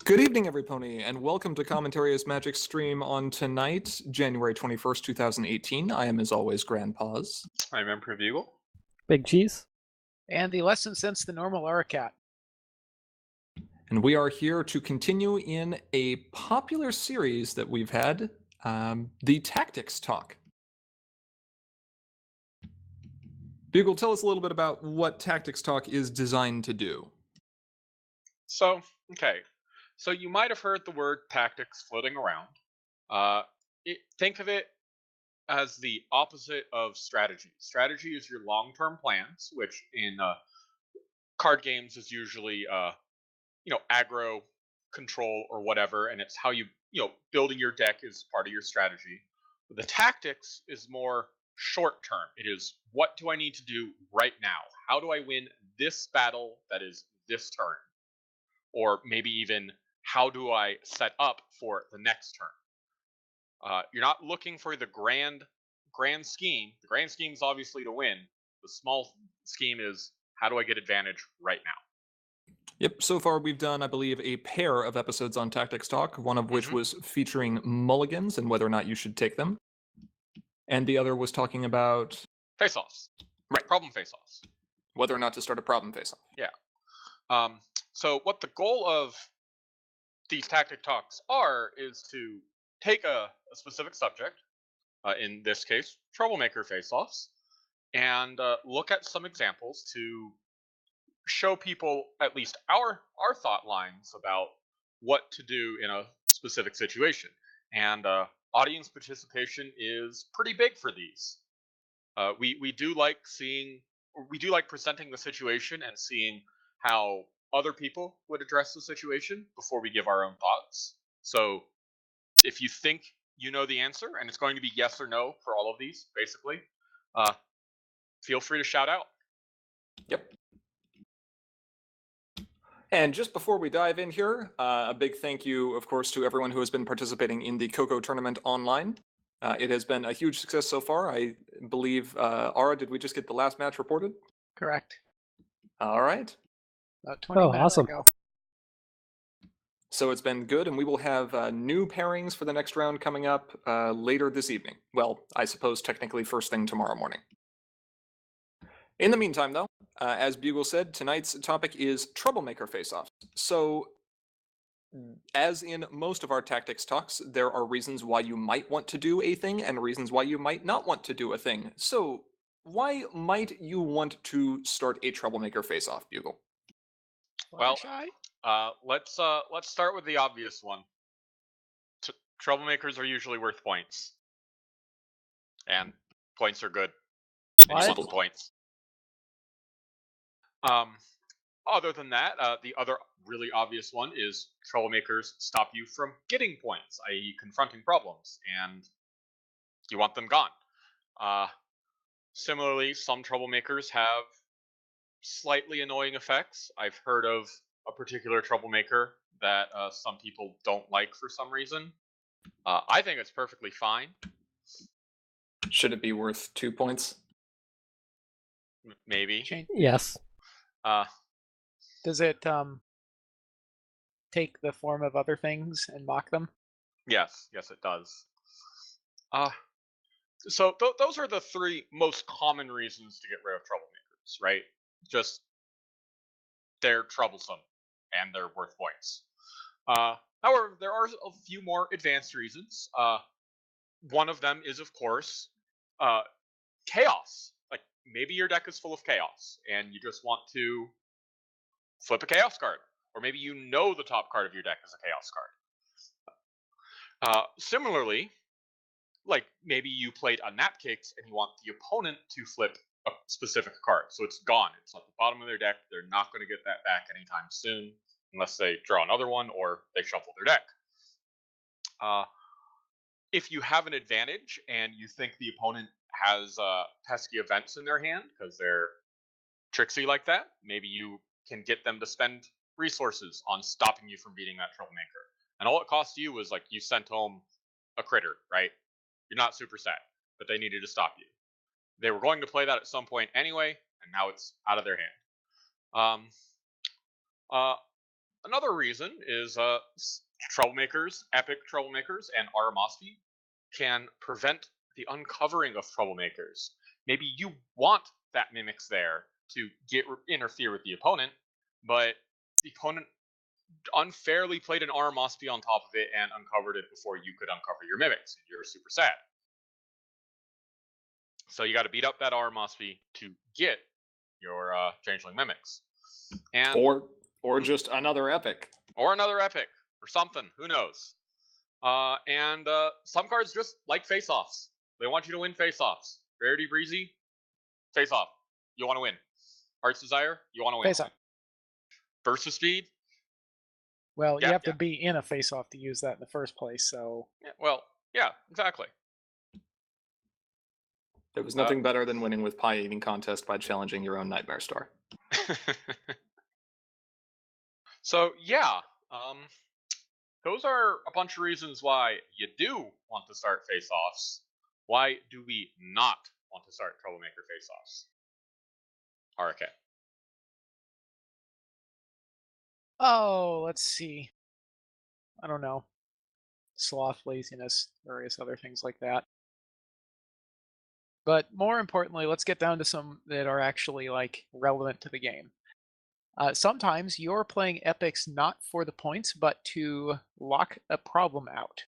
Good evening, everypony, and welcome to Commentary as Magic stream on tonight, January 21st, 2018. I am, as always, Grandpaws. I'm Emperor Bugle. Big cheese. And the lesson since the normal Aracat. And we are here to continue in a popular series that we've had, the Tactics Talk. Bugle, tell us a little bit about what Tactics Talk is designed to do. So you might have heard the word tactics floating around. Think of it as the opposite of strategy. Strategy is your long-term plans, which in card games is usually aggro, control, or whatever, and it's how building your deck is part of your strategy. But the tactics is more short-term. It is, what do I need to do right now? How do I win this battle that is this turn? Or maybe even, how do I set up for the next turn? You're not looking for the grand scheme. The grand scheme is obviously to win. The small scheme is, how do I get advantage right now? Yep, so far we've done, I believe, a pair of episodes on Tactics Talk, one of which was featuring mulligans and whether or not you should take them. And the other was talking about... Faceoffs. Right. Problem faceoffs. Whether or not to start a problem faceoff. Yeah. So what the goal of these tactic talks is to take a specific subject, in this case, Troublemaker faceoffs, and look at some examples to show people at least our thought lines about what to do in a specific situation. And audience participation is pretty big for these. We do like presenting the situation and seeing how other people would address the situation before we give our own thoughts. So if you think you know the answer, and it's going to be yes or no for all of these, basically, feel free to shout out. Yep. And just before we dive in here, a big thank you, of course, to everyone who has been participating in the Coco tournament online. It has been a huge success so far. I believe, Ara, did we just get the last match reported? Correct. All right. About 20 minutes awesome. ago. So it's been good, and we will have new pairings for the next round coming up later this evening. Well, I suppose technically first thing tomorrow morning. In the meantime, though, as Bugle said, tonight's topic is Troublemaker Faceoffs. So, as in most of our tactics talks, there are reasons why you might want to do a thing and reasons why you might not want to do a thing. So, why might you want to start a Troublemaker Faceoff, Bugle? Well, let's start with the obvious one. Troublemakers are usually worth points, and points are good. And you want the points. Other than that, the other really obvious one is troublemakers stop you from getting points, i.e. confronting problems, and you want them gone. Similarly, some troublemakers have slightly annoying effects. I've heard of a particular troublemaker that some people don't like for some reason. I think it's perfectly fine. Should it be worth 2 points? Maybe. Yes. Does it take the form of other things and mock them? Yes, it does. So those are the three most common reasons to get rid of troublemakers, right? Just they're troublesome and they're worth points. However, there are a few more advanced reasons. One of them is, of course, chaos. Like, maybe your deck is full of chaos and you just want to flip a chaos card, or maybe you know the top card of your deck is a chaos card. Similarly, like maybe you played a Napkicks and you want the opponent to flip a specific card, so it's gone. It's at the bottom of their deck. They're not going to get that back anytime soon, unless they draw another one or they shuffle their deck. If you have an advantage and you think the opponent has pesky events in their hand because they're tricksy like that, maybe you can get them to spend resources on stopping you from beating that troublemaker. And all it cost you was, like, you sent home a critter, right? You're not super sad, but they needed to stop you. They were going to play that at some point anyway, and now it's out of their hand. another reason is troublemakers, epic troublemakers, and Aramospi can prevent the uncovering of troublemakers. Maybe you want that mimics there to interfere with the opponent, but the opponent unfairly played an Aramospi on top of it and uncovered it before you could uncover your mimics. You're super sad. So you got to beat up that Aramospi to get your changeling mimics, and or just another epic, or another epic, or something. Who knows? And some cards just like face-offs. They want you to win face-offs. Rarity Breezy, face-off. You want to win. Heart's Desire, you want to win. Face-off. Burst of Speed. Well, you have to be in a face-off to use that in the first place, so... Yeah, exactly. There was nothing better than winning with pie eating contest by challenging your own Nightmare Star. So, yeah. Those are a bunch of reasons why you do want to start face-offs. Why do we not want to start Troublemaker face-offs? RK. Oh, let's see. I don't know. Sloth, laziness, various other things like that. But more importantly, let's get down to some that are actually like relevant to the game. Sometimes you're playing epics not for the points, but to lock a problem out.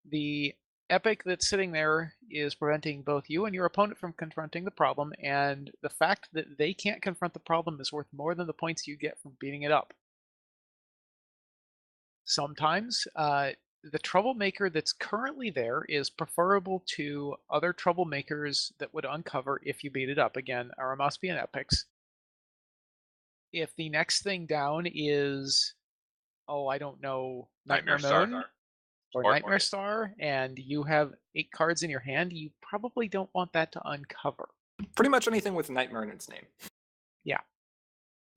The epic that's sitting there is preventing both you and your opponent from confronting the problem, and the fact that they can't confront the problem is worth more than the points you get from beating it up. Sometimes the troublemaker that's currently there is preferable to other troublemakers that would uncover if you beat it up. Again, Aramospi and epics. If the next thing down is, I don't know, Nightmare Moon or Nightmare Star, and you have 8 cards in your hand, you probably don't want that to uncover. Pretty much anything with Nightmare in its name. Yeah.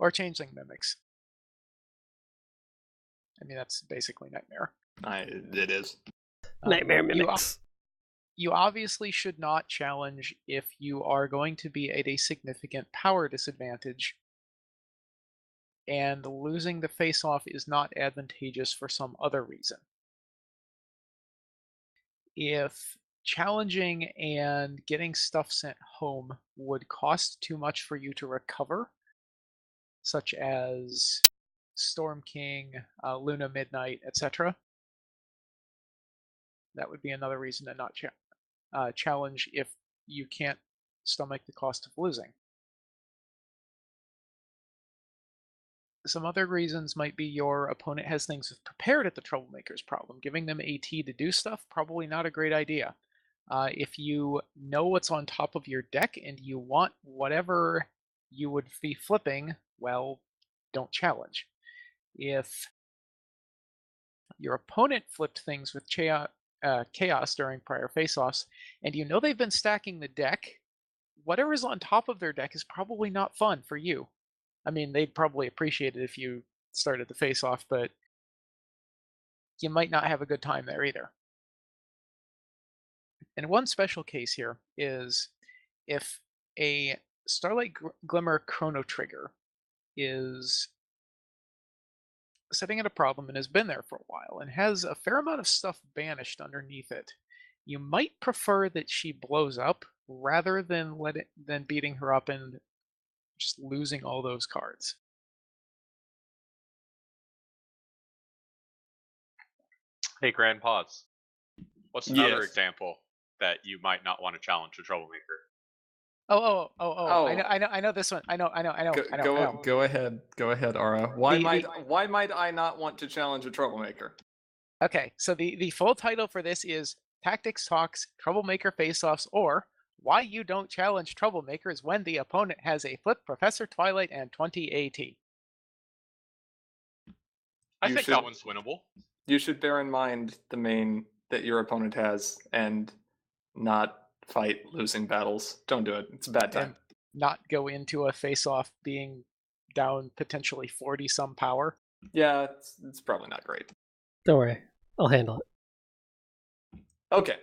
Or Changeling Mimics. I mean, that's basically Nightmare. It is. Nightmare Mimics. You obviously should not challenge if you are going to be at a significant power disadvantage, and losing the face-off is not advantageous for some other reason. If challenging and getting stuff sent home would cost too much for you to recover, such as Storm King, Luna Midnight, etc., that would be another reason to not challenge if you can't stomach the cost of losing. Some other reasons might be your opponent has things prepared at the Troublemaker's problem. Giving them AT to do stuff, probably not a great idea. If you know what's on top of your deck and you want whatever you would be flipping, well, don't challenge. If your opponent flipped things with chaos during prior face-offs, and you know they've been stacking the deck, whatever's on top of their deck is probably not fun for you. I mean, they'd probably appreciate it if you started the face-off, but you might not have a good time there either. And one special case here is if a Starlight Glimmer Chrono Trigger is sitting at a problem and has been there for a while and has a fair amount of stuff banished underneath it, you might prefer that she blows up rather than beating her up and just losing all those cards. Hey, Grand Pause. What's another example that you might not want to challenge a Troublemaker? Oh. I know this one. I know. Go ahead, Ara. Why might I not want to challenge a Troublemaker? Okay, so the full title for this is Tactics Talks Troublemaker Face-Offs, or Why You Don't Challenge Troublemakers When the Opponent Has a Flip Professor Twilight and 20 AT. I think that one's winnable. You should bear in mind the main that your opponent has and not fight losing battles. Don't do it. It's a bad time. And not go into a face-off being down potentially 40 some power. Yeah, it's probably not great. Don't worry. I'll handle it. Okay.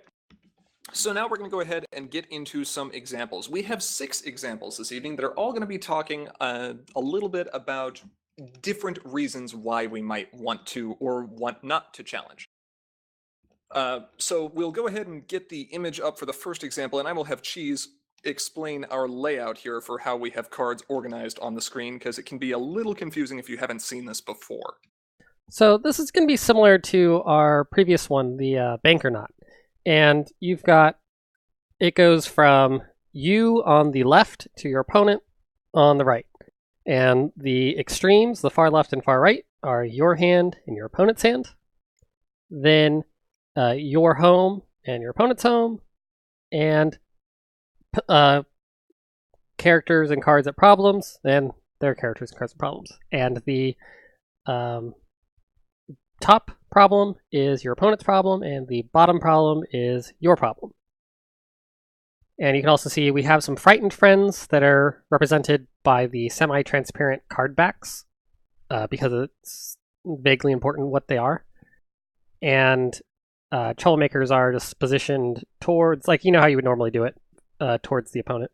So now we're going to go ahead and get into some examples. We have 6 examples this evening that are all going to be talking a little bit about different reasons why we might want to or want not to challenge. So we'll go ahead and get the image up for the first example, and I will have Cheese explain our layout here for how we have cards organized on the screen, because it can be a little confusing if you haven't seen this before. So this is going to be similar to our previous one, the Banker Knot. And you've got, it goes from you on the left to your opponent on the right. And the extremes, the far left and far right, are your hand and your opponent's hand. Then your home and your opponent's home. And characters and cards at problems, and their characters and cards at problems. And the top problem is your opponent's problem, and the bottom problem is your problem. And you can also see we have some frightened friends that are represented by the semi-transparent card backs, because it's vaguely important what they are. And Troublemakers are just positioned towards, like, you know how you would normally do it, towards the opponent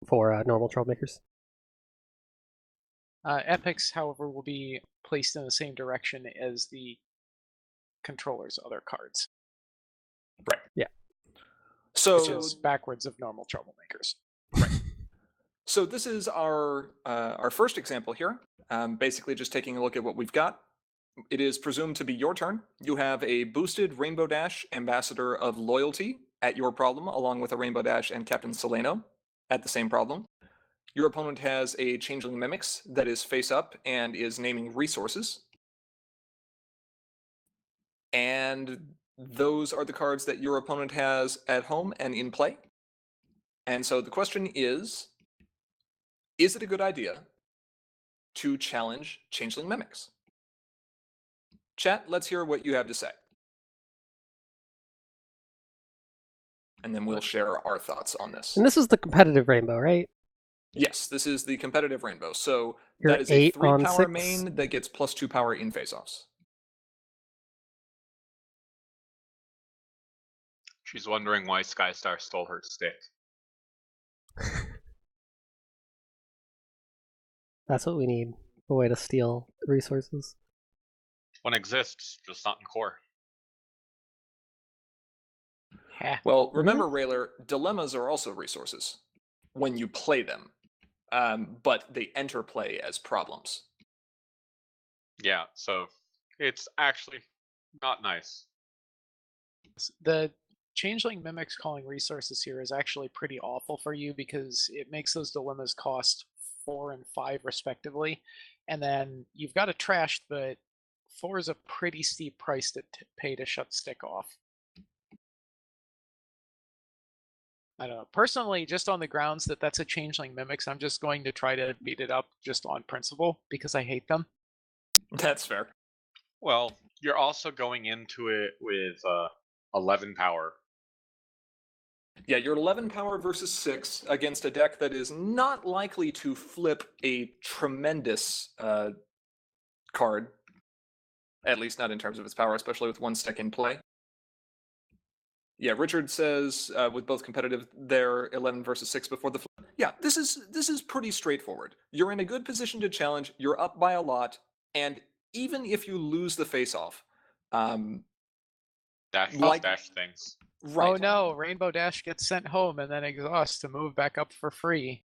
for normal Troublemakers. Epics, however, will be placed in the same direction as the controller's other cards, Right. Yeah. So which is backwards of normal Troublemakers. So this is our first example here. Basically just taking a look at what we've got. It is presumed to be your turn. You have a boosted Rainbow Dash Ambassador of Loyalty at your problem, along with a Rainbow Dash and Captain Solano at the same problem. Your opponent has a Changeling Mimics that is face up and is naming resources. And those are the cards that your opponent has at home and in play. And so the question is it a good idea to challenge Changeling Mimics? Chat, let's hear what you have to say. And then we'll share our thoughts on this. And this is the competitive rainbow, right? Yes, this is the competitive rainbow. So You're that is a 8 on 3-power 6. main that gets +2 power in face-offs. She's wondering why Skystar stole her stick. That's what we need. A way to steal resources. One exists, just not in core. Heh. Well, remember, Rayler, dilemmas are also resources when you play them, but they enter play as problems. Yeah, so it's actually not nice. The Changeling Mimics calling resources here is actually pretty awful for you because it makes those dilemmas cost 4 and 5 respectively. And then you've got it trashed, but 4 is a pretty steep price to pay to shut stick off. I don't know. Personally, just on the grounds that that's a Changeling Mimics, I'm just going to try to beat it up just on principle because I hate them. That's fair. Well, you're also going into it with 11 power. Yeah, you're 11 power versus 6 against a deck that is not likely to flip a tremendous card. At least not in terms of its power, especially with one stick in play. Yeah, Richard says with both competitive there, 11 versus 6 before the flip. Yeah, this is pretty straightforward. You're in a good position to challenge. You're up by a lot, and even if you lose the face-off, Dash things. Right. Oh no, Rainbow Dash gets sent home and then exhaust to move back up for free.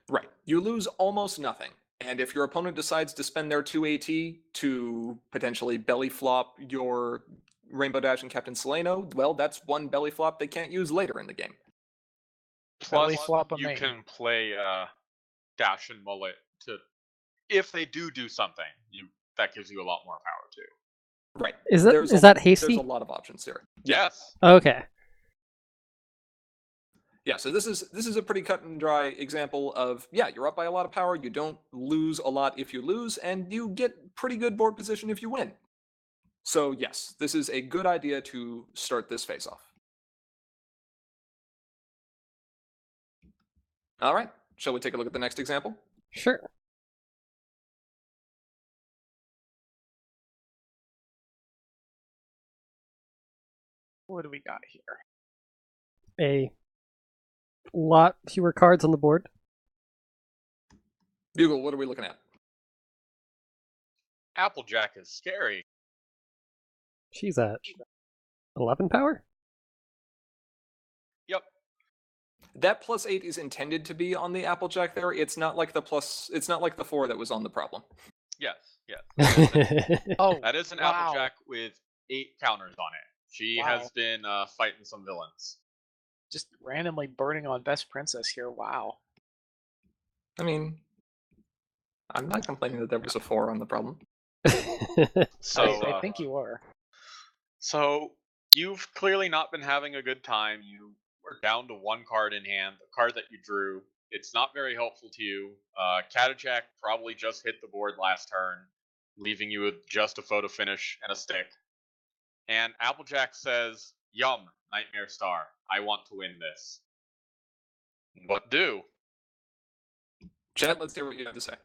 Right. You lose almost nothing. And if your opponent decides to spend their 2 AT to potentially belly flop your Rainbow Dash and Captain Solano, well, that's one belly flop they can't use later in the game. Plus, Belly flop a you main. can play Dash and Mullet to, if they do something, that gives you a lot more power too. Right. Is that hasty? There's a lot of options here. Yes. Okay. Yeah, so this is a pretty cut and dry example of, yeah, you're up by a lot of power, you don't lose a lot if you lose, and you get pretty good board position if you win. So yes, this is a good idea to start this face-off. All right, shall we take a look at the next example? Sure. What do we got here? A lot fewer cards on the board. Bugle, what are we looking at? Applejack is scary. She's at 11 power? Yep. That +8 is intended to be on the Applejack there. It's not like the 4 that was on the problem. Yes. Yes. Oh, That is an wow. Applejack with 8 counters on it. She Wow. has been fighting some villains. Just randomly burning on Best Princess here. Wow. I mean, I'm not complaining that there was a 4 on the problem. So I think you were. So you've clearly not been having a good time. You are down to 1 card in hand, the card that you drew. It's not very helpful to you. Catajack probably just hit the board last turn, leaving you with just a photo finish and a stick. And Applejack says, "Yum, Nightmare Star. I want to win this." What do? Chad, let's hear what you have to say.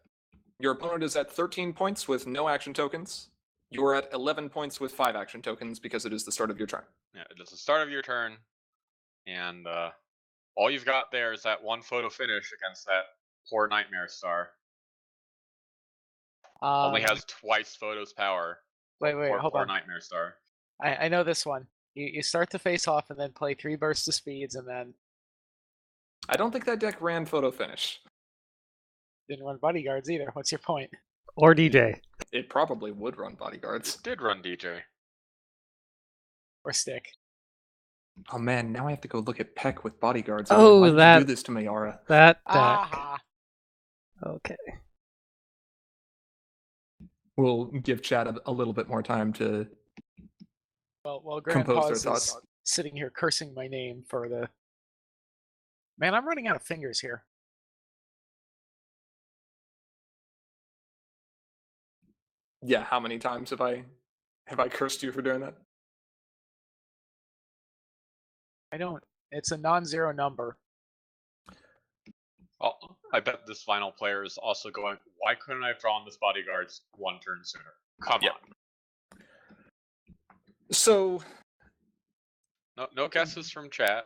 Your opponent is at 13 points with no action tokens. You're at 11 points with 5 action tokens because it is the start of your turn. Yeah, it's the start of your turn, and all you've got there is that 1 photo finish against that poor Nightmare Star. Only has twice photos power. Wait, hold poor on. Nightmare Star. I know this one. You start to face off and then play 3 bursts of speeds and then I don't think that deck ran photo finish. didn't run bodyguards either. What's your point? Or DJ. It probably would run bodyguards. It did run DJ. Or stick? Oh man, now I have to go look at Peck with bodyguards. Oh, Why did that- you do this to me, Aura? That deck. Aha! Okay. We'll give Chad a little bit more time to Well, compose Grandpa's their is thoughts. sitting here cursing my name for the... Man, I'm running out of fingers here. Yeah, how many times have I cursed you for doing that? I don't... It's a non-zero number. Oh, I bet this final player is also going, "Why couldn't I have drawn this bodyguards 1 turn sooner? Come Yep. on." So, No guesses from chat.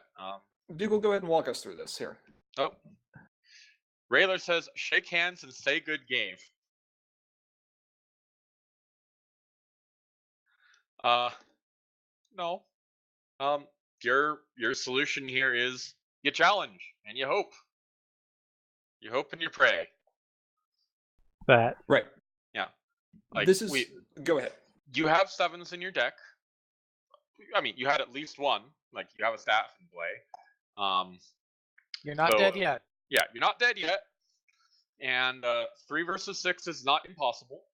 Dougal, go ahead and walk us through this here. Oh. Rayler says, "Shake hands and say good game." No. Your solution here is you challenge and you hope. You hope and you pray. That. Right. Yeah. Like, This is. Go ahead. You have 7s in your deck. I mean, you had at least 1. Like, you have a staff in play. You're not So- dead yet. Yeah, you're not dead yet. And 3 versus 6 is not impossible.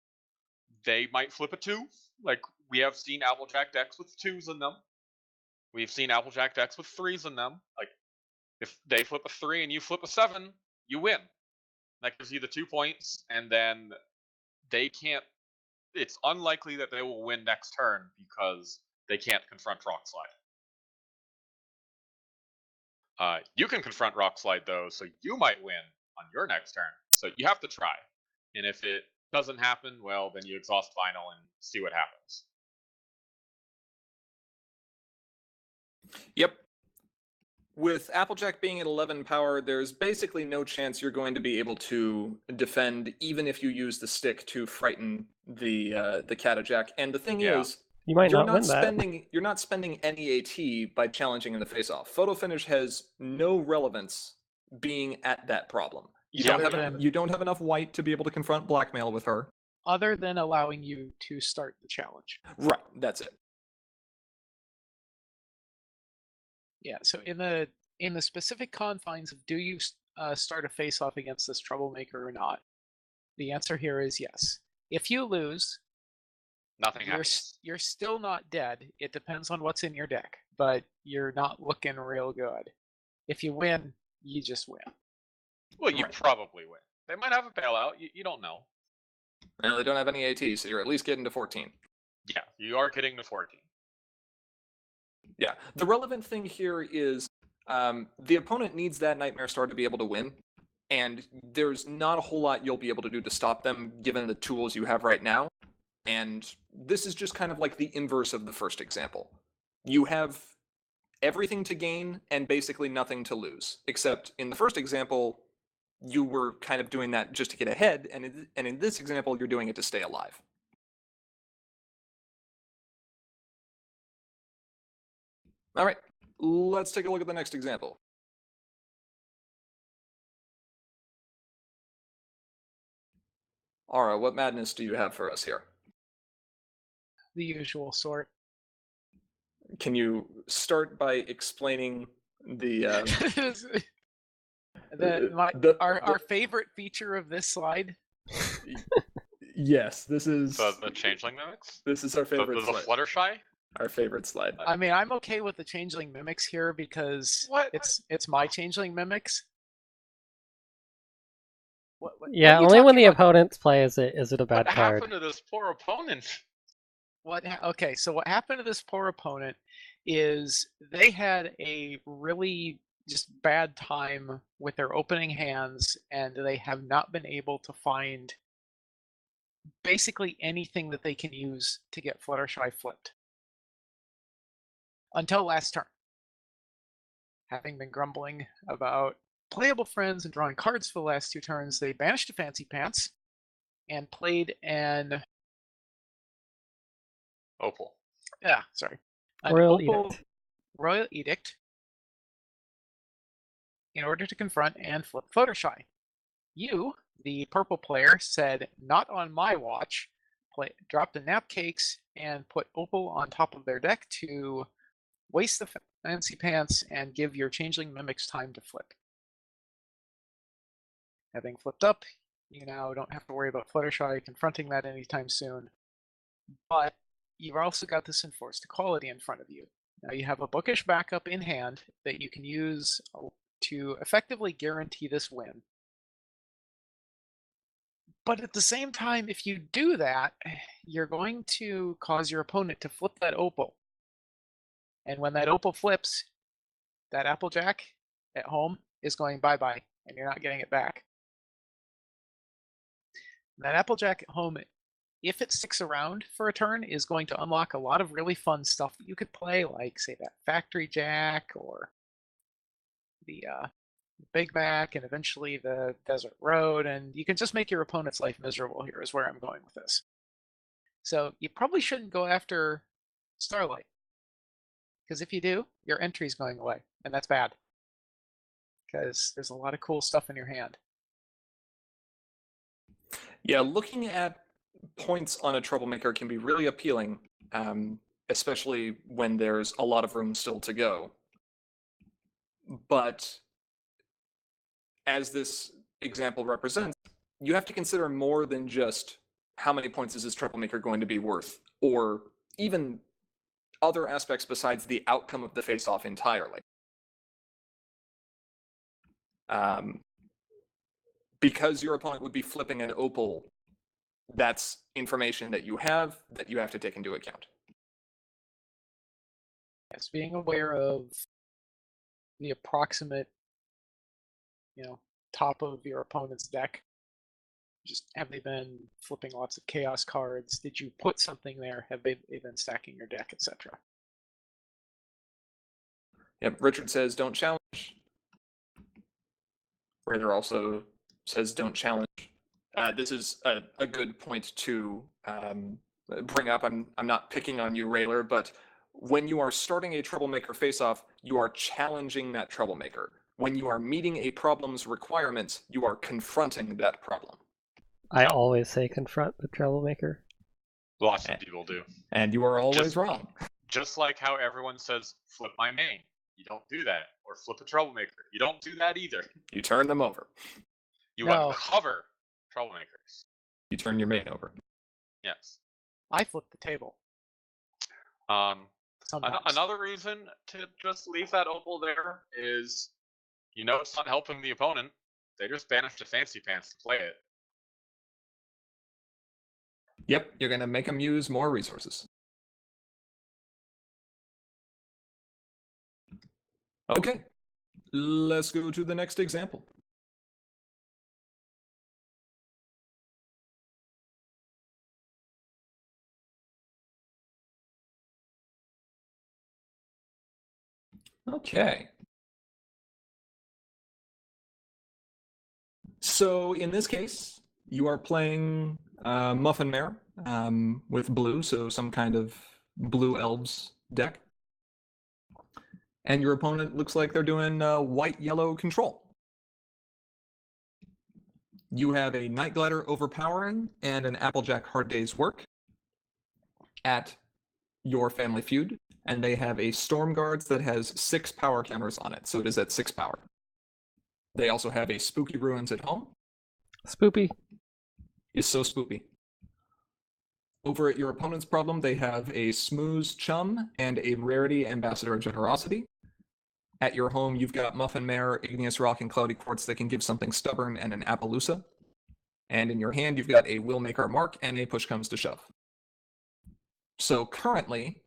They might flip a 2. Like, we have seen Applejack decks with 2s in them. We've seen Applejack decks with 3s in them. Like, if they flip a 3 and you flip a 7, you win. That gives you the 2 points, and then they can't. It's unlikely that they will win next turn because they can't confront Rock Slide. You can confront Rock Slide though, so you might win on your next turn. So you have to try, and if it doesn't happen, well, then you exhaust final and see what happens. Yep. With Applejack being at 11 power, there's basically no chance you're going to be able to defend, even if you use the stick to frighten the Catajack. And the thing Yeah. is, You might you're not win that. you're not spending any AT by challenging in the face-off. Photo finish has no relevance being at that problem. You Yeah. don't have enough white to be able to confront blackmail with her. Other than allowing you to start the challenge. Right, that's it. Yeah, so in the specific confines of do you start a face-off against this troublemaker or not, the answer here is yes. If you lose, Nothing happens. you're still not dead. It depends on what's in your deck, but you're not looking real good. If you win, you just win. Well, you Right. probably win. They might have a bailout. You don't know. Well, they don't have any AT, so you're at least getting to 14. Yeah, you are getting to 14. Yeah. The relevant thing here is the opponent needs that Nightmare Star to be able to win, and there's not a whole lot you'll be able to do to stop them given the tools you have right now. And this is just kind of like the inverse of the first example. You have everything to gain and basically nothing to lose, except in the first example, you were kind of doing that just to get ahead, and in this example, you're doing it to stay alive. All right, let's take a look at the next example. Ara, what madness do you have for us here? The usual sort. Can you start by explaining the Our favorite feature of this slide. Yes, this is The changeling mimics? This is our favorite The slide. Fluttershy? Our favorite slide. I mean, I'm okay with the changeling mimics here because it's my changeling mimics. What are Yeah, you only when talking the about? opponents play is it a bad What card. happened to this poor opponent? Okay, so what happened to this poor opponent is they had a really just bad time with their opening hands, and they have not been able to find basically anything that they can use to get Fluttershy flipped. Until last turn. Having been grumbling about playable friends and drawing cards for the last 2 turns, they banished a Fancy Pants and played an Opal. an Royal Opal Edict. Royal Edict in order to confront and flip Fluttershy. You, the purple player, said, "Not on my watch." Dropped a Nap Cakes and put Opal on top of their deck to waste the Fancy Pants and give your changeling mimics time to flip. Having flipped up, you now don't have to worry about Fluttershy confronting that anytime soon. But you've also got this enforced equality in front of you. Now you have a bookish backup in hand that you can use to effectively guarantee this win. But at the same time, if you do that, you're going to cause your opponent to flip that Opal. And when that Opal flips, that Applejack at home is going bye-bye, and you're not getting it back. That Applejack at home, if it sticks around for a turn, is going to unlock a lot of really fun stuff that you could play, like, say, that Factory Jack, or the Big Mac, and eventually the Desert Road, and you can just make your opponent's life miserable here, is where I'm going with this. So you probably shouldn't go after Starlight, because if you do, your entry's going away, and that's bad, because there's a lot of cool stuff in your hand. Yeah, looking at points on a Troublemaker can be really appealing, especially when there's a lot of room still to go. But as this example represents, you have to consider more than just how many points is this Troublemaker going to be worth, or even other aspects besides the outcome of the face-off entirely. Because your opponent would be flipping an Opal, that's information that you have to take into account. Yes, being aware of the approximate, top of your opponent's deck. Just, have they been flipping lots of chaos cards? Did you put something there? Have they been stacking your deck, etc.? Yep, Richard says don't challenge. Raider also says don't challenge. This is a good point to bring up. I'm not picking on you, Railer, but when you are starting a Troublemaker face-off, you are challenging that Troublemaker. When you are meeting a problem's requirements, you are confronting that problem. I always say confront the Troublemaker. Lots of people do. And you are always wrong. Just like how everyone says, flip my main. You don't do that. Or flip a Troublemaker. You don't do that either. You turn them over. You No. uncover Troublemakers. You turn your main over. Yes. I flip the table. Sometimes. Another reason to just leave that Opal there is, it's not helping the opponent. They just banished a Fancy Pants to play it. Yep, you're going to make them use more resources. Okay, let's go to the next example. Okay. So in this case, you are playing Muffin Mare with blue, so some kind of blue elves deck. And your opponent looks like they're doing white-yellow control. You have a Night Glider Overpowering and an Applejack Hard Day's Work at your Family Feud, and they have a Storm Guards that has 6 power counters on it, so it is at 6 power. They also have a Spooky Ruins at home. Spoopy. Is so spoopy. Over at your opponent's problem, they have a Smooze Chum and a Rarity Ambassador of Generosity. At your home, you've got Muffin Mare, Igneous Rock, and Cloudy Quartz that can give something stubborn and an Appaloosa. And in your hand, you've got a Will Make Our Mark and a Push Comes to Shove. So currently,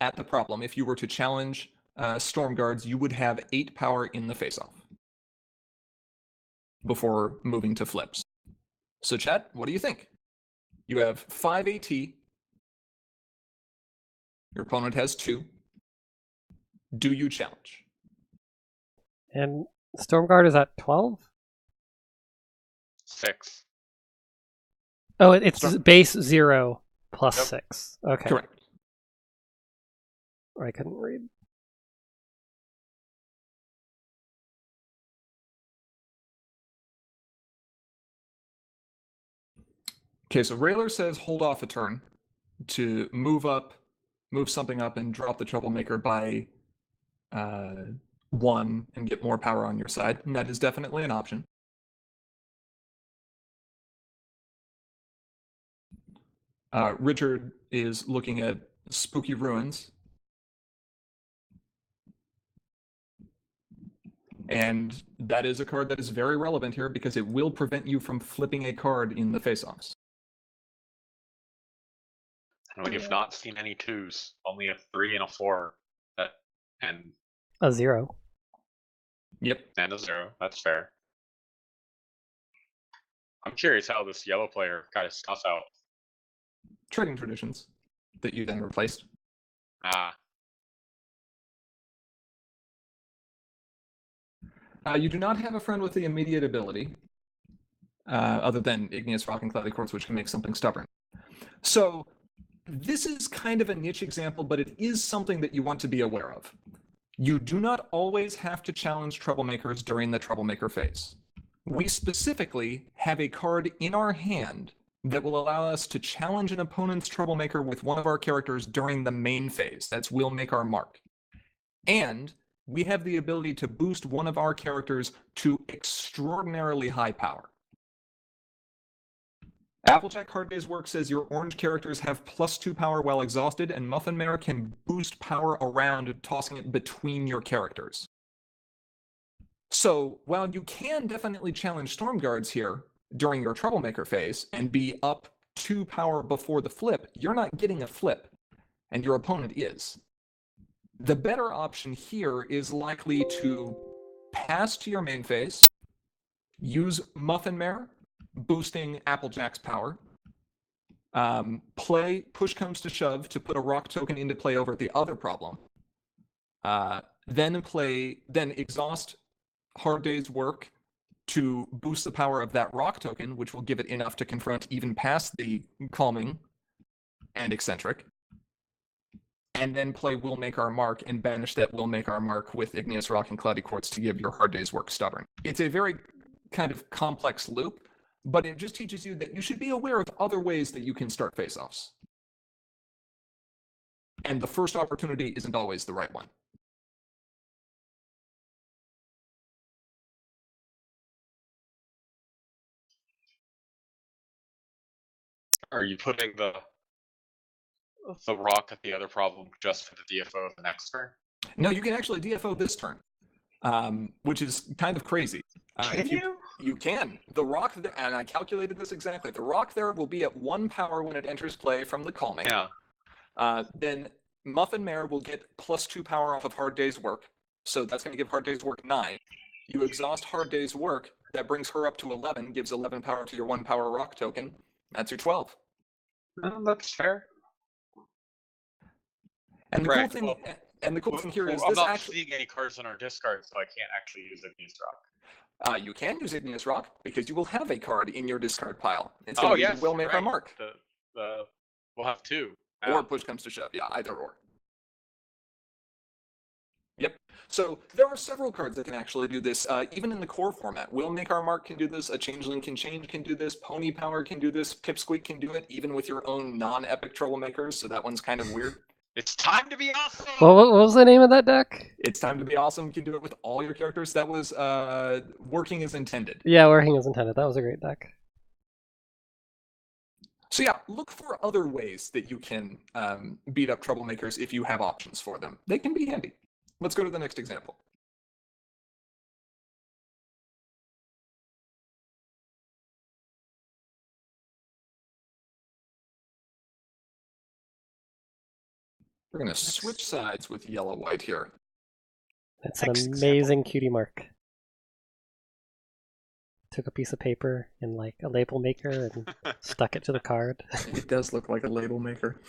at the problem, if you were to challenge Storm Guards, you would have 8 power in the face-off before moving to flips. So chat, what do you think? You have 5 AT. Your opponent has 2. Do you challenge? And Stormguard is at 12? 6. Oh, it's Storm- base 0 plus Yep. 6. Okay. Correct. I couldn't read. Okay, so Railer says hold off a turn to move something up and drop the Troublemaker by 1 and get more power on your side. And that is definitely an option. Richard is looking at Spooky Ruins. And that is a card that is very relevant here because it will prevent you from flipping a card in the face-offs. We have not seen any 2s, only a 3 and a 4, and A 0. Yep. a 0. That's fair. I'm curious how this yellow player got his stuff out. Trading traditions that you then replaced. You do not have a friend with the immediate ability, other than Igneous Rock and Cloudy Quartz, which can make something stubborn. So this is kind of a niche example, but it is something that you want to be aware of. You do not always have to challenge Troublemakers during the Troublemaker phase. We specifically have a card in our hand that will allow us to challenge an opponent's Troublemaker with one of our characters during the main phase. That's Will Make Our Mark. And we have the ability to boost one of our characters to extraordinarily high power. Applejack Hard Day's Work says your orange characters have +2 power while exhausted, and Muffin Mare can boost power around, tossing it between your characters. So while you can definitely challenge Storm Guards here during your Troublemaker phase and be up 2 power before the flip, you're not getting a flip, and your opponent is. The better option here is likely to pass to your main phase, use Muffin Mare, boosting Applejack's power, play Push Comes to Shove to put a rock token into play over the other problem, then exhaust Hard Day's Work to boost the power of that rock token, which will give it enough to confront even past the Calming and Eccentric, and then play Will Make Our Mark and banish that Will Make Our Mark with Igneous Rock and Cloudy Quartz to give your Hard Day's Work stubborn. It's a very kind of complex loop, but it just teaches you that you should be aware of other ways that you can start face-offs. And the first opportunity isn't always the right one. Are you putting the rock at the other problem just for the DFO of the next turn? No, you can actually DFO this turn, which is kind of crazy. Can you? You can. The rock, and I calculated this exactly, the rock there will be at 1 power when it enters play from the Calming. Yeah. Then Muffin Mare will get +2 power off of Hard Day's Work, so that's going to give Hard Day's Work 9. You exhaust Hard Day's Work, that brings her up to 11, gives 11 power to your 1 power rock token. That's your 12. That's fair. And the Right, cool thing, well, and the cool thing here is I'm this not actually. seeing any cards on our discard, so I can't actually use Igneous Rock. You can use Igneous Rock because you will have a card in your discard pile. It's Oh, going to yes, Will Make Our right. Mark. We'll have 2. Or Push Comes to Shove. Yeah, either or. Yep. So there are several cards that can actually do this, even in the core format. Will Make Our Mark can do this, a Changeling can change can do this, Pony Power can do this, Pipsqueak can do it, even with your own non-epic Troublemakers, so that one's kind of weird. It's time to be awesome! What was the name of that deck? It's Time to Be Awesome can do it with all your characters. That was working as intended. Yeah, Working as Intended. That was a great deck. So yeah, look for other ways that you can beat up Troublemakers if you have options for them. They can be handy. Let's go to the next example. We're going to switch sides with yellow-white here. It's an Next amazing cutie mark. Took a piece of paper and like a label maker and stuck it to the card. It does look like a label maker.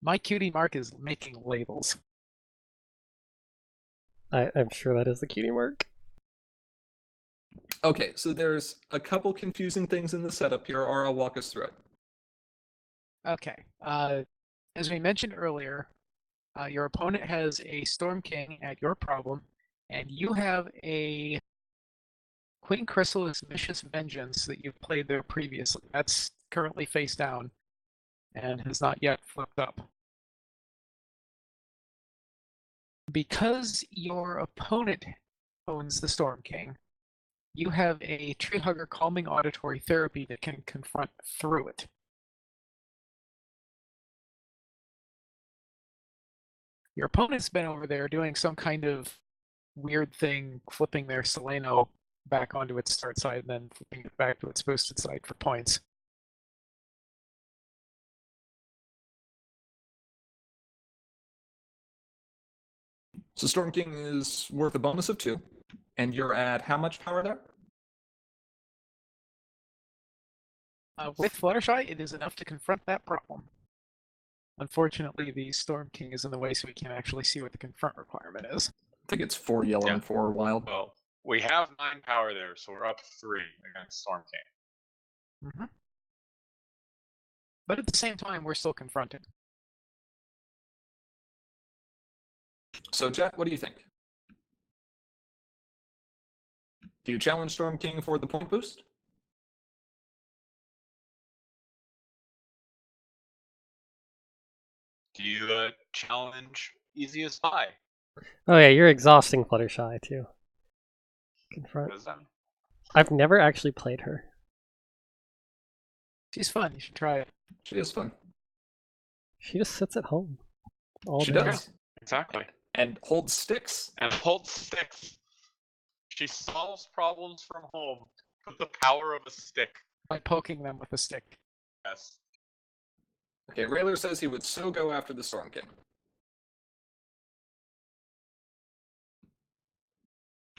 My cutie mark is making labels. I'm sure that is the cutie mark. Okay, so there's a couple confusing things in the setup here, or I'll walk us through it. Okay. As we mentioned earlier, your opponent has a Storm King at your problem, and you have a Queen Chrysalis Vicious Vengeance that you've played there previously. That's currently face down and has not yet flipped up. Because your opponent owns the Storm King, you have a Tree Hugger Calming Auditory Therapy that can confront through it. Your opponent's been over there doing some kind of weird thing, flipping their Seleno back onto its start side and then flipping it back to its boosted side for points. So Storm King is worth a bonus of 2, and you're at how much power there? With Fluttershy, it is enough to confront that problem. Unfortunately, the Storm King is in the way, so we can't actually see what the confront requirement is. I think it's 4 yellow and 4 wild. Well, we have 9 power there, so we're up 3 against Storm King. Mm-hmm. But at the same time, we're still confronting. So Jet, what do you think? Do you challenge Storm King for the point boost? Do you challenge Easy as Pie? Oh yeah, you're exhausting Fluttershy too. Confront. What is that? I've never actually played her. She's fun. You should try it. She is fun. She just sits at home all She day. does. Exactly. And holds sticks. And holds sticks. She solves problems from home with the power of a stick. By poking them with a stick. Yes. Okay, Rayler says he would so go after the Storm King.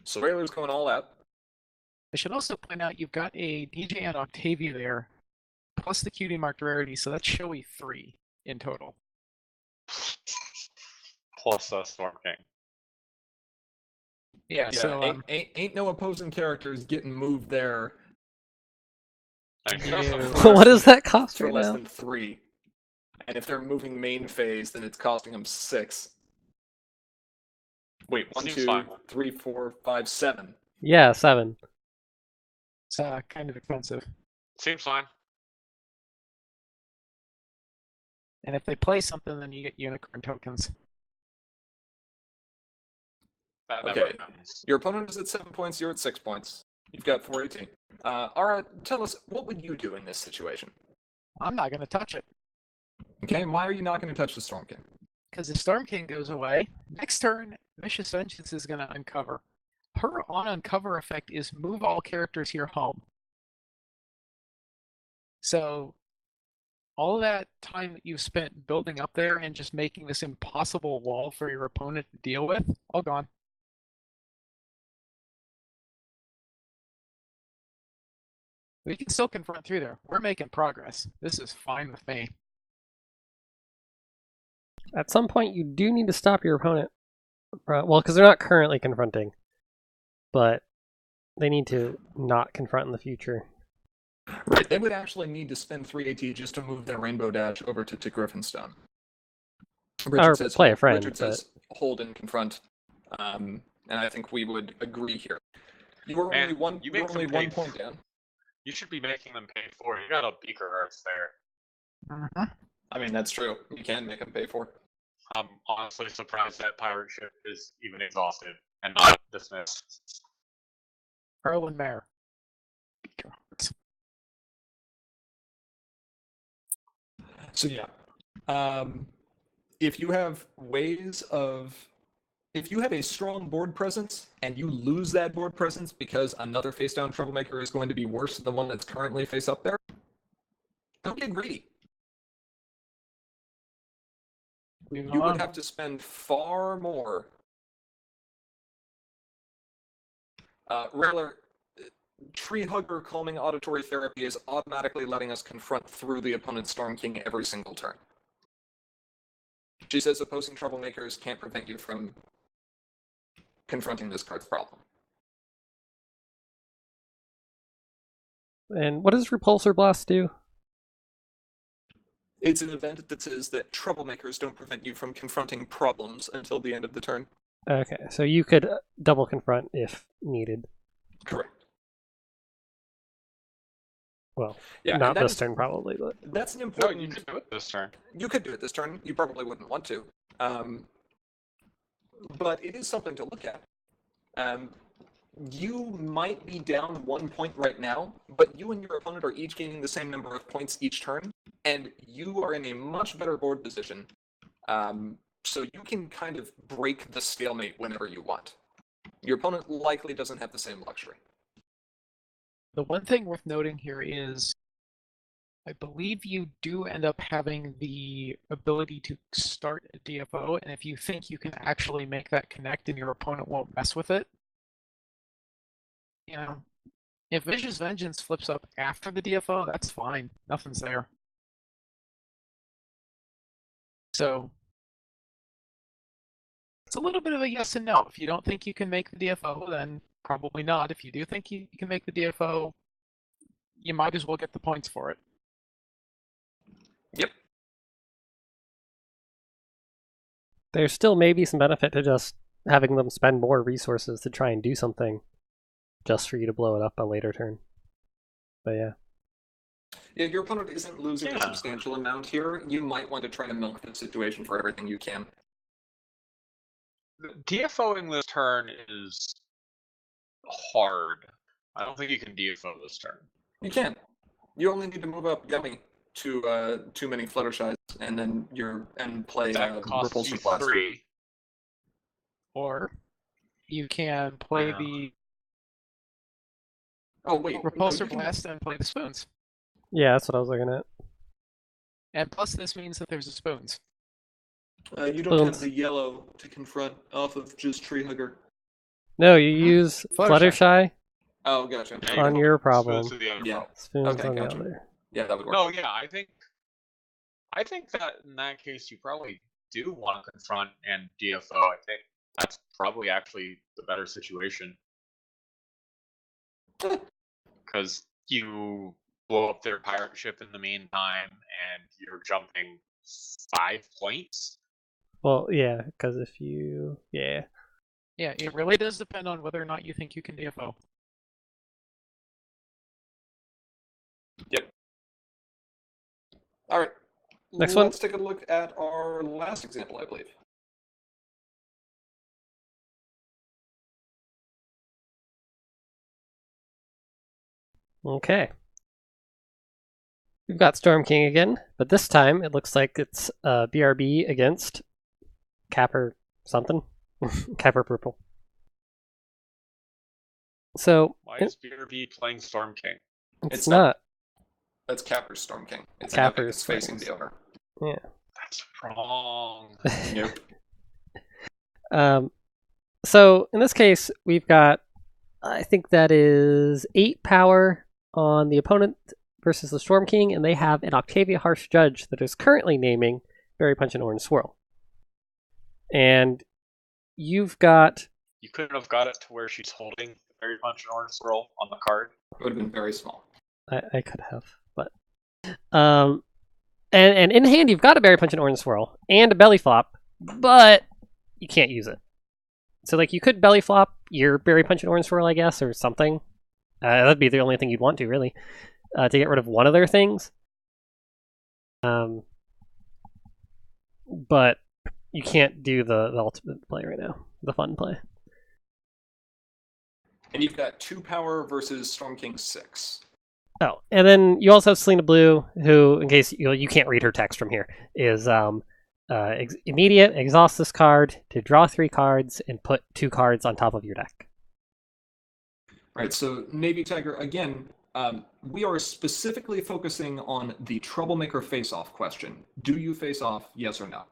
So Rayler's going all out. I should also point out you've got a DJ and Octavia there, plus the cutie marked rarity, so that's showy 3 in total. Plus Storm King. Yeah, so ain't no opposing characters getting moved there Thank Yeah. you. What does that cost for right less now? than 3. And if they're moving main phase, then it's costing them 6. Wait, 1, Seems 2, fine. 3, 4, 5, 7. Yeah, 7. it's kind of expensive. Seems fine. And if they play something, then you get unicorn tokens. That Okay. never happens. Your opponent is at 7 points, you're at 6 points. You've got 418. Ara, tell us, what would you do in this situation? I'm not going to touch it, Okay, and why are you not going to touch the Storm King? because if Storm King goes away, next turn, Vicious Vengeance is going to uncover. Her on-uncover effect is move all characters here home. So, all that time that you've spent building up there and just making this impossible wall for your opponent to deal with, all gone. We can still confront through there. We're making progress. This is fine with me. At some point, you do need to stop your opponent. Well, because they're not currently confronting, but they need to not confront in the future. Right, they would actually need to spend 3 AT just to move their Rainbow Dash over to Griffinstone. Or play a friend, Richard says hold and confront. And I think we would agree here. You are Man, only one. you You're make only them one pay point down. You should be making them pay for it. You got a beaker hearts there. I mean, that's true. You can make them pay for it. I'm honestly surprised that pirate ship is even exhausted and not dismissed. Earl and Mare. So yeah, if you have ways of, if you have a strong board presence and you lose that board presence because another face down troublemaker is going to be worse than the one that's currently face up there, don't get greedy. You would have to spend far more. Rattler, Tree Hugger Calming Auditory Therapy is automatically letting us confront through the opponent's Storm King every single turn. She says opposing troublemakers can't prevent you from confronting this card's problem. And what does Repulsor Blast do? It's an event that says that troublemakers don't prevent you from confronting problems until the end of the turn. Okay, so you could double confront if needed. Correct. Well, Yeah, not this turn probably, but that's an No, important. you could do it this turn. You could do it this turn. You probably wouldn't want to, but it is something to look at. You might be down 1 point right now, but you and your opponent are each gaining the same number of points each turn, and you are in a much better board position. So you can kind of break the stalemate whenever you want. Your opponent likely doesn't have the same luxury. The one thing worth noting here is, I believe you do end up having the ability to start a DFO, and if you think you can actually make that connect and your opponent won't mess with it, you know, if Vicious Vengeance flips up after the DFO, that's fine. Nothing's there. So, it's a little bit of a yes and no. If you don't think you can make the DFO, then probably not. If you do think you can make the DFO, you might as well get the points for it. Yep. there's still maybe some benefit to just having them spend more resources to try and do something just for you to blow it up a later turn. But yeah. Yeah, your opponent isn't losing a substantial amount here. You might want to try to milk the situation for everything you can. DFOing this turn is hard. I don't think you can DFO this turn. You can. You only need to move up Yummy to too many Fluttershies, and then play That costs you Repulsive Blast. 3. Or you can play Yeah. the Oh wait, Repulsor you can- Blast and play the spoons. Yeah, that's what I was looking at. And plus this means that there's a spoons. You don't have Spoons. the yellow to confront off of just Tree Hugger. No, you use Fluttershy. Fluttershy Oh, gotcha. Yeah, you on can your spoons problem. to the other Yeah. problem. Spoons Okay, on the gotcha. other. Yeah, that would work. No, yeah, I think that in that case you probably do want to confront and DFO. I think that's probably actually the better situation. Because you blow up their pirate ship in the meantime and you're jumping 5 points. Well, yeah, because if you... Yeah. Yeah, it really does depend on whether or not you think you can DFO. Yep. All right. Next one. Let's take a look at our last example, I believe. Okay. We've got Storm King again, but this time it looks like it's BRB against Capper something. Capper Purple. So, Why is BRB playing Storm King? it's It's not. That's Capper's Storm King. It's Capper's it's facing friends. the owner. Yeah. That's wrong. Nope. So in this case, we've got, I think that is 8 power on the opponent versus the Storm King, and they have an Octavia Harsh Judge that is currently naming Berry Punch and Orange Swirl. And you've got... You couldn't have got it to where she's holding the Berry Punch and Orange Swirl on the card. It would have been very small. I could have, but... And in hand, you've got a Berry Punch and Orange Swirl and a Belly Flop, but you can't use it. So like you could belly flop your Berry Punch and Orange Swirl, I guess, or something. That'd be the only thing you'd want to, really, to get rid of one of their things. But you can't do the ultimate play right now, the fun play. And you've got 2 power versus Storm King 6. Oh, and then you also have Selena Blue, who, in case you can't read her text from here, is immediate, exhaust this card to draw 3 cards and put 2 cards on top of your deck. Right, so Navy Tiger, again, we are specifically focusing on the Troublemaker face-off question. Do you face off, yes or no?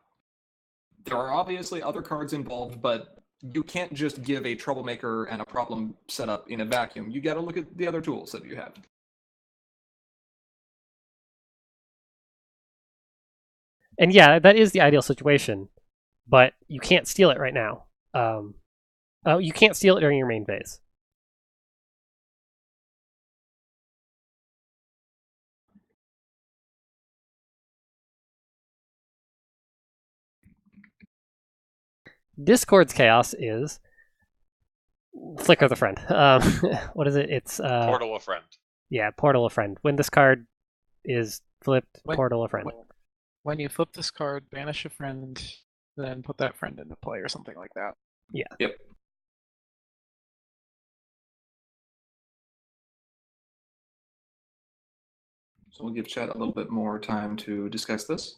There are obviously other cards involved, but you can't just give a Troublemaker and a problem setup in a vacuum. You gotta look at the other tools that you have. And yeah, that is the ideal situation, but you can't steal it right now. You can't steal it during your main phase. Discord's chaos is Flicker the Friend. What is it? It's Portal a friend. Yeah, Portal a Friend. When this card is flipped, Portal a Friend. When you flip this card, banish a friend, then put that friend into play or something like that. Yeah. Yep. So we'll give chat a little bit more time to discuss this.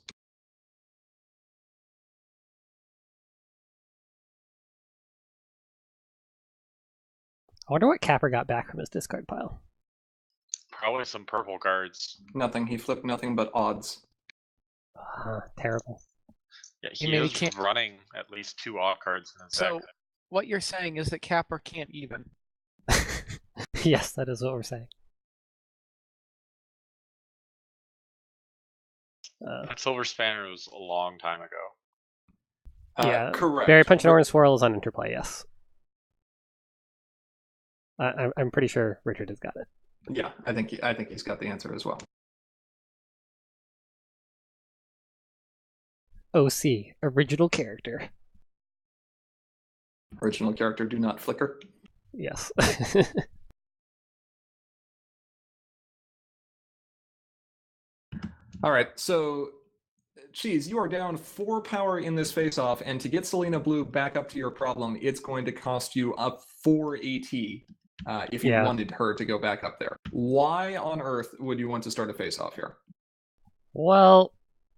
I wonder what Capper got back from his discard pile. Probably some purple cards. Nothing. He flipped nothing but odds. Terrible. Yeah, You he mean he is can't- running at least 2 off cards in his So, deck. what you're saying is that Capper can't even. Yes, that is what we're saying. That Silver Spanner was a long time ago. Yeah, correct. Berry Punch and Orange Swirl is on Interplay, yes. I'm pretty sure Richard has got it. Yeah, I think he's got the answer as well. OC, original character. Original character, do not flicker. Yes. All right, so Cheese, you are down 4 power in this face-off, and to get Selena Blue back up to your problem, it's going to cost you up 4 AT if you wanted her to go back up there. Why on earth would you want to start a face-off here? Well,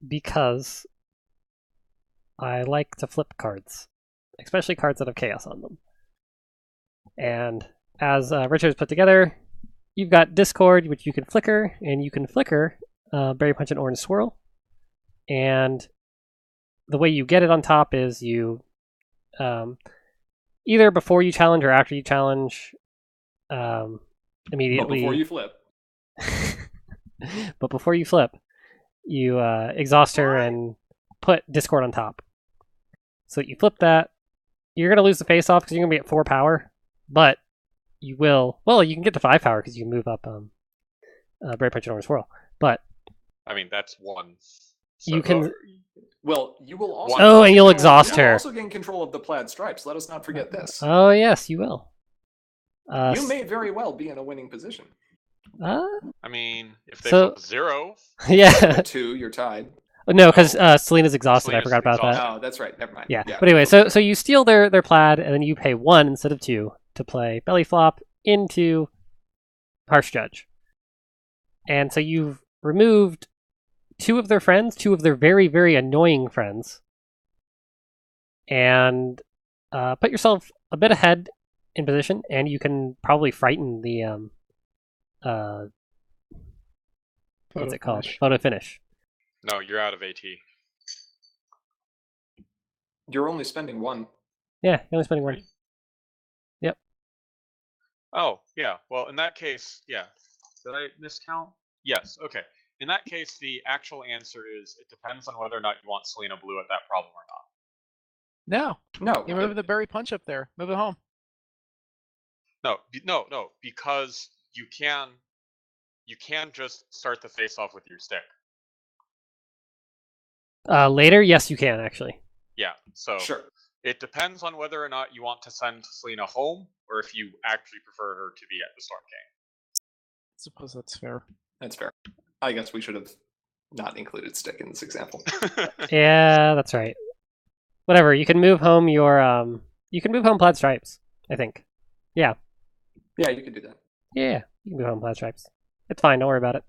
because I like to flip cards, especially cards that have chaos on them. And as Richard's put together, you've got Discord, which you can flicker, and you can flicker Berry Punch and Orange Swirl. And the way you get it on top is you either before you challenge or after you challenge, immediately. But before you flip. But before you flip, you exhaust her and put Discord on top. So you flip that, you're going to lose the face-off because you're going to be at 4 power, but you will... Well, you can get to 5 power because you can move up Berry Punch and Orange Swirl. But... I mean, that's 1. So you can... Well, you will also... Oh, and you'll exhaust her. You'll also gain control of the plaid stripes. Let us not forget this. Oh, yes, you will. You may very well be in a winning position. I mean, if they So- flip 0, Yeah. At 2, you're tied. No, because Selena's exhausted. I Selena's forgot about that. exhausted. Oh, that's right. Never mind. Yeah. But anyway, so you steal their plaid, and then you pay 1 instead of 2 to play Belly Flop into Harsh Judge. And so you've removed 2 of their friends, 2 of their very, very annoying friends, and put yourself a bit ahead in position, and you can probably frighten the what's it called? Photo finish. no, you're out of AT. You're only spending 1. Yeah, you're only spending 1. Yep. Oh, yeah. Well, in that case, yeah. Did I miscount? Yes. Okay. In that case, the actual answer is it depends on whether or not you want Selena Blue at that problem or not. No, No. you move the Berry Punch up there. Move it home. No, because you can just start the face off with your stick. Later, yes, you can actually. Yeah. So Sure. It depends on whether or not you want to send Selena home, or if you actually prefer her to be at the Storm King. I suppose that's fair. That's fair. I guess we should have not included Stick in this example. Yeah, that's right. Whatever. You can move home Plaid Stripes, I think. Yeah, you could do that. Yeah, you can move home Plaid Stripes. It's fine. Don't worry about it.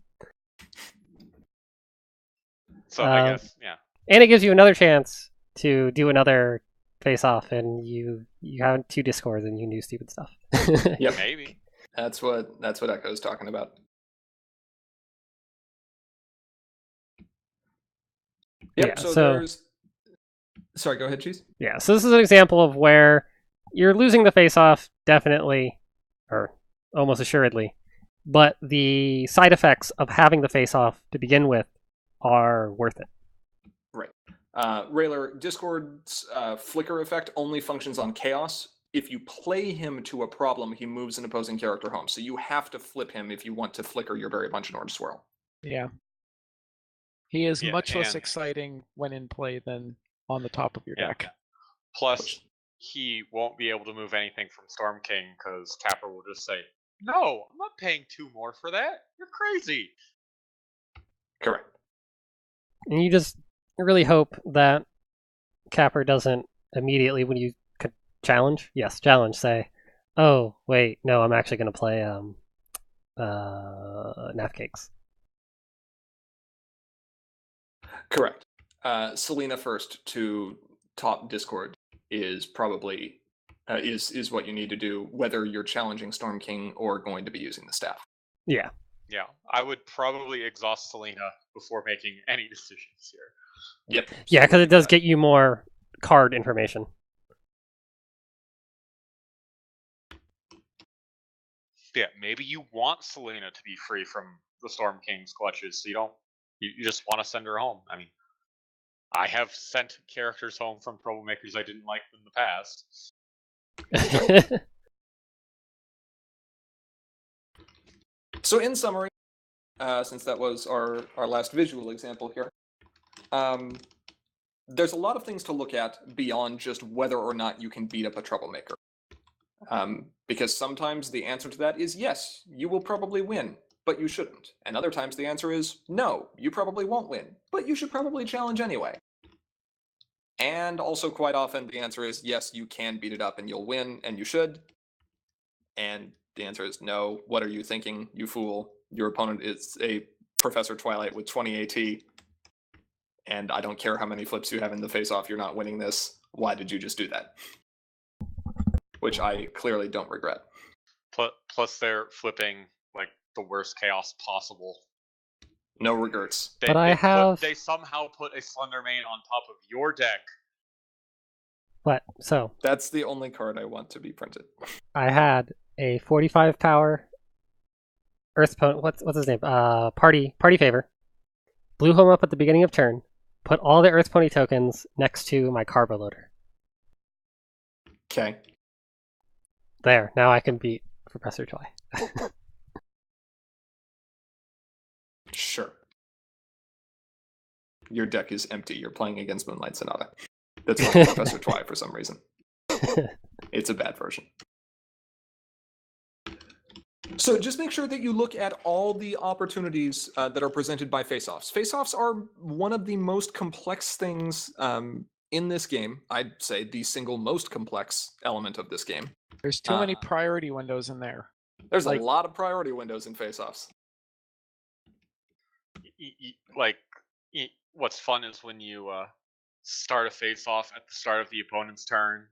So I guess, yeah. And it gives you another chance to do another face-off, and you have 2 discords and you can do stupid stuff. Yep. Maybe. That's what Echo's talking about. Yep, Yeah, so so- there's... Sorry, go ahead, Cheese. Yeah, so this is an example of where you're losing the face-off, definitely, or almost assuredly, but the side effects of having the face-off to begin with are worth it. Rayler, Discord's flicker effect only functions on Chaos. If you play him to a problem, he moves an opposing character home. So you have to flip him if you want to flicker your Berry Bunch and Orange Swirl. Yeah. He is Yeah, much less and- exciting when in play than on the top of your Yeah. deck. Plus, he won't be able to move anything from Storm King because Capper will just say, "No, I'm not paying 2 more for that. You're crazy." Correct. And you just really hope that Capper doesn't immediately, when you could challenge, say, oh, wait, no, I'm actually going to play Nap Cakes. Correct. Selena first to top Discord is probably is what you need to do, whether you're challenging Storm King or going to be using the staff. Yeah. Yeah, I would probably exhaust Selena before making any decisions here. Yep. Yeah, because So it does get you more card information. Yeah, maybe you want Selena to be free from the Storm King's clutches, so you just want to send her home. I mean, I have sent characters home from Troublemakers I didn't like in the past. So in summary, since that was our last visual example here, there's a lot of things to look at beyond just whether or not you can beat up a Troublemaker. Because sometimes the answer to that is yes, you will probably win, but you shouldn't. And other times the answer is no, you probably won't win, but you should probably challenge anyway. And also quite often the answer is yes, you can beat it up and you'll win, and you should. And the answer is no, what are you thinking, you fool? Your opponent is a Professor Twilight with 20 AT, and I don't care how many flips you have in the face-off, you're not winning this. Why did you just do that? Which I clearly don't regret. Plus, they're flipping like the worst chaos possible. No regrets. But I have- They somehow put a Slender Mane on top of your deck. What? So, That's the only card I want to be printed. I had a 45 power Earth opponent. What's his name? Party Favor. Blew him up at the beginning of turn. Put all the Earth Pony tokens next to my Carbo Loader. Okay. There. Now I can beat Professor Toy. Sure. Your deck is empty. You're playing against Moonlight Sonata. That's not Professor Twi for some reason. It's a bad version. So just make sure that you look at all the opportunities that are presented by face-offs. Face-offs are one of the most complex things in this game. I'd say the single most complex element of this game. There's too many priority windows in there. There's Like- a lot of priority windows in face-offs. What's fun is when you start a face-off at the start of the opponent's turn.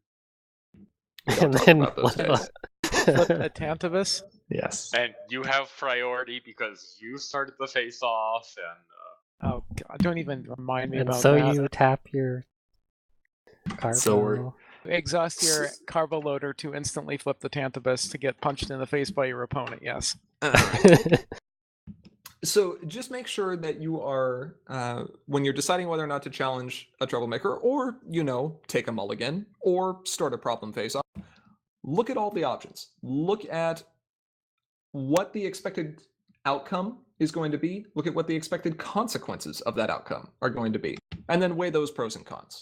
Don't And talk then about those days. Flip a Tantivus. Yes. And you have priority because you started the face-off, and Oh god, don't even remind me and about so that. you tap your Carbo. So we're- Exhaust your Carbo Loader to instantly flip the Tantivus to get punched in the face by your opponent, yes. So just make sure that you are, when you're deciding whether or not to challenge a Troublemaker, or, take a mulligan, or start a problem face-off, look at all the options. Look at what the expected outcome is going to be. Look at what the expected consequences of that outcome are going to be. And then weigh those pros and cons.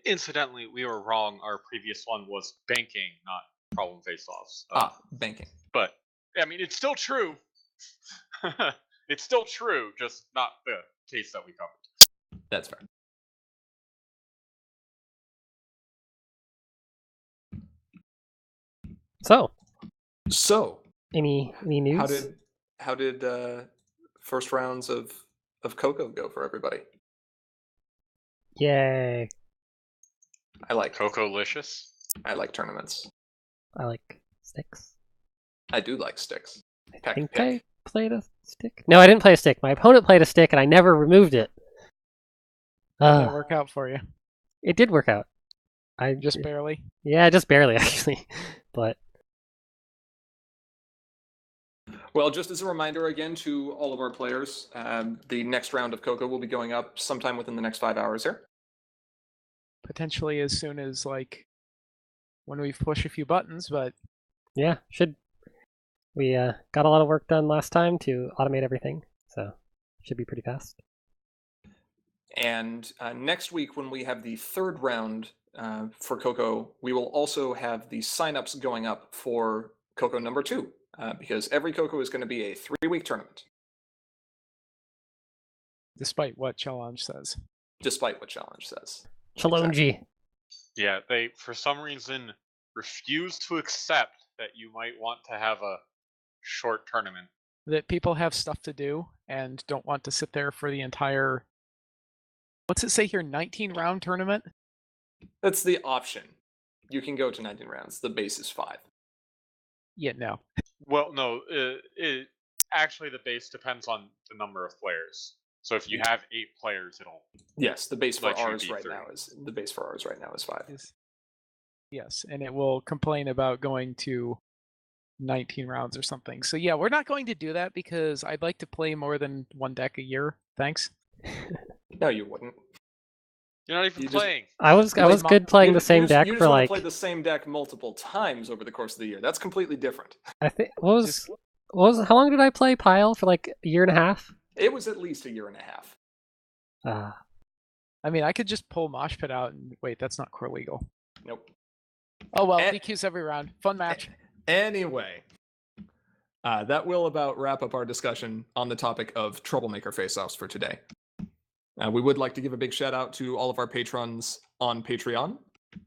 Incidentally, we were wrong. Our previous one was banking, not problem face-offs. Banking. But I mean, it's still true. It's still true, just not the case that we covered. That's fair. So, any news? How did first rounds of Coco go for everybody? Yay! I like Coco-licious. I like tournaments. I like sticks. I do like sticks. I think I played a stick. No, I didn't play a stick. My opponent played a stick, and I never removed it. Did it work out for you? It did work out. Just barely. Yeah, just barely actually, but. Well, just as a reminder again to all of our players, the next round of Coco will be going up sometime within the next 5 hours here. Potentially as soon as when we push a few buttons, but Yeah, we got a lot of work done last time to automate everything, so should be pretty fast. And next week, when we have the third round for Coco, we will also have the signups going up for Coco number 2, because every Coco is going to be a 3-week tournament. despite what Challenge says. Despite what Challenge says. Challenge. Yeah, they for some reason refuse to accept that you might want to have a short tournament. That people have stuff to do and don't want to sit there for the entire, what's it say here, 19-round tournament? That's the option. You can go to 19 rounds. The base is 5. Yeah, no. Well, no, actually the base depends on the number of players. So if you have 8 players, it'll Yes, the base for let you ours be right 3. now is 5. Yes, and it will complain about going to 19 rounds or something. So yeah, we're not going to do that because I'd like to play more than one deck a year. Thanks. No, you wouldn't. You're not even You just- playing. I was good playing the same deck you just for want like to play the same deck multiple times over the course of the year. That's completely different. I think what was how long did I play Pile for like a year and a half? It was at least a year and a half. I mean, I could just pull Mosh Pit out and wait. That's not core legal. Nope. Oh well, And- DQs every round. Fun match. Anyway, that will about wrap up our discussion on the topic of Troublemaker Faceoffs for today. We would like to give a big shout out to all of our patrons on Patreon.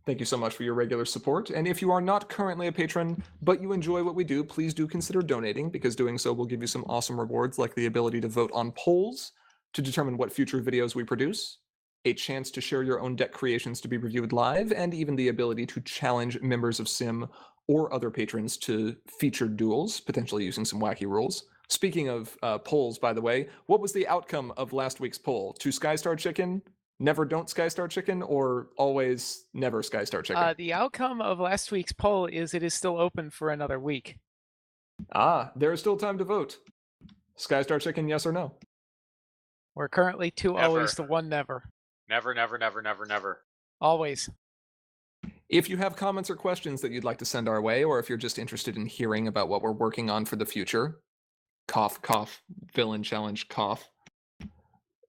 Thank you so much for your regular support. And if you are not currently a patron, but you enjoy what we do, please do consider donating, because doing so will give you some awesome rewards like the ability to vote on polls to determine what future videos we produce, a chance to share your own deck creations to be reviewed live, and even the ability to challenge members of Sim or other patrons to featured duels, potentially using some wacky rules. Speaking of polls, by the way, what was the outcome of last week's poll? To Skystar Chicken, never don't Skystar Chicken, or always never Skystar Chicken? The outcome of last week's poll is it is still open for another week. There is still time to vote. Skystar Chicken, yes or no? We're currently 2 Never. always to 1 never. Never, never, never, never, never. Always. If you have comments or questions that you'd like to send our way, or if you're just interested in hearing about what we're working on for the future, cough, cough, villain challenge, cough.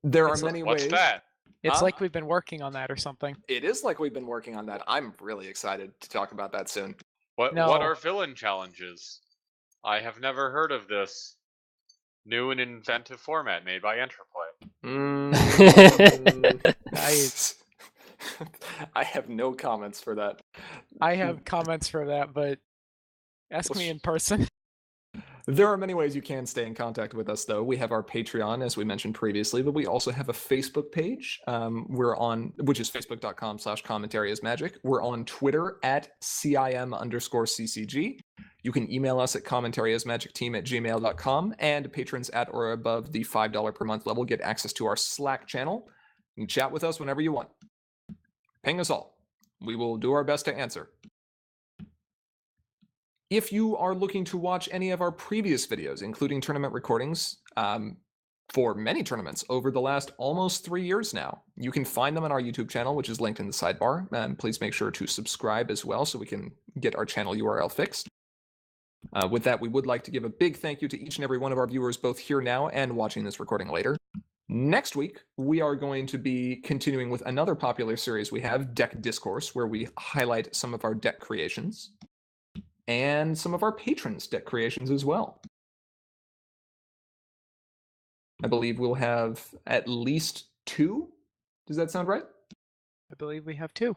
There are many What's ways. that? It's like we've been working on that or something. It is like we've been working on that. I'm really excited to talk about that soon. What No. are villain challenges? I have never heard of this new and inventive format made by Interplay. I have no comments for that. I have comments for that, but ask me in person. There are many ways you can stay in contact with us, though. We have our Patreon, as we mentioned previously, but we also have a Facebook page. We're on, which is facebook.com/commentaryismagic. We're on Twitter at CIM_CCG. You can email us at commentaryismagicteam@gmail.com, and patrons at or above the $5 per month level get access to our Slack channel. You can chat with us whenever you want. Ping us all. We will do our best to answer. If you are looking to watch any of our previous videos, including tournament recordings for many tournaments over the last almost 3 years now, you can find them on our YouTube channel, which is linked in the sidebar. And please make sure to subscribe as well so we can get our channel URL fixed. With that, we would like to give a big thank you to each and every one of our viewers, both here now and watching this recording later. Next week, we are going to be continuing with another popular series we have, Deck Discourse, where we highlight some of our deck creations and some of our patrons' deck creations as well. I believe we'll have at least 2. Does that sound right? I believe we have 2.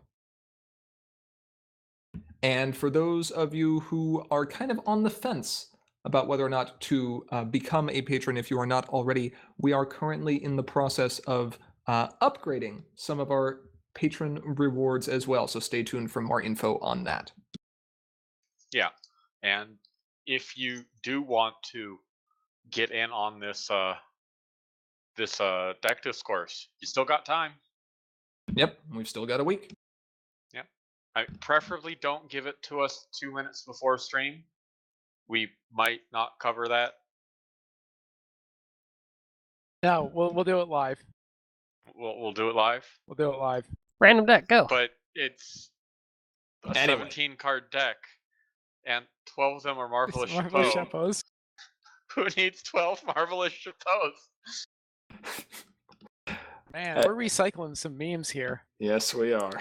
And for those of you who are kind of on the fence about whether or not to become a patron if you are not already, we are currently in the process of upgrading some of our patron rewards as well. So stay tuned for more info on that. Yeah, and if you do want to get in on this deck discourse, you still got time. Yep, we've still got a week. Yep. Preferably don't give it to us 2 minutes before stream. We might not cover that. No, we'll do it live. We'll do it live. We'll do it live. Random deck, go. But it's a Anyway. 17-card deck, and 12 of them are Marvelous Marvelous Chapeau. Chapeaus. Who needs 12 Marvelous Chapeaus? Man, we're recycling some memes here. Yes, we are.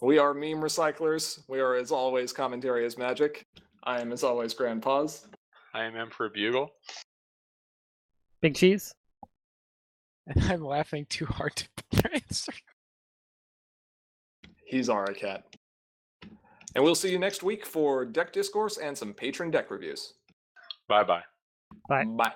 We are meme recyclers. We are, as always, Commentary is Magic. I am, as always, Grandpaws. I am Emperor Bugle. Big Cheese. And I'm laughing too hard to answer. He's Aracat. And we'll see you next week for Deck Discourse and some patron deck reviews. Bye-bye. Bye. Bye.